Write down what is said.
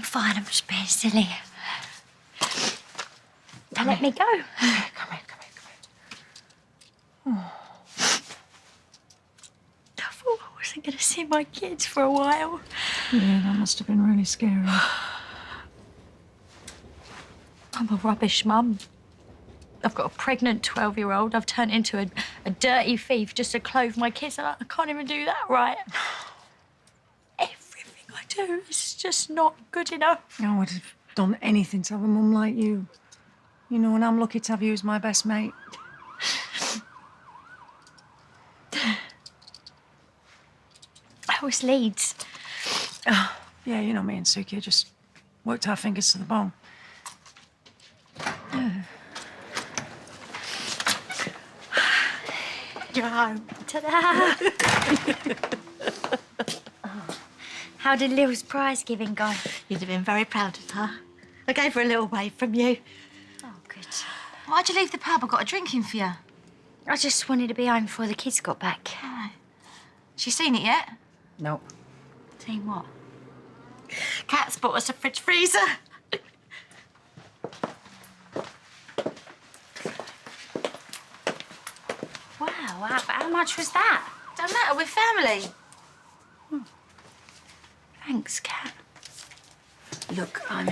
fine, I'm just being silly. Now let me go. Come here. Oh. I thought I wasn't going to see my kids for a while. Yeah, that must have been really scary. I'm a rubbish mum. I've got a pregnant 12-year-old. I've turned into a dirty thief just to clothe my kids, and I can't even do that right. Everything I do is just not good enough. I would have done anything to have a mum like you. You know, and I'm lucky to have you as my best mate. How was Leeds? Oh, yeah, you know me and Suki just worked our fingers to the bone. You're home. Ta-da! How did Lil's prize giving go? You'd have been very proud of her. I gave her a little wave from you. Oh, good. Why'd you leave the pub? I got a drink in for you. I just wanted to be home before the kids got back. Oh. She seen it yet? Nope. Seen what? Cat's bought us a fridge freezer. Wow, how much was that? Don't matter, we're family. Thanks, Kat. Look, I'm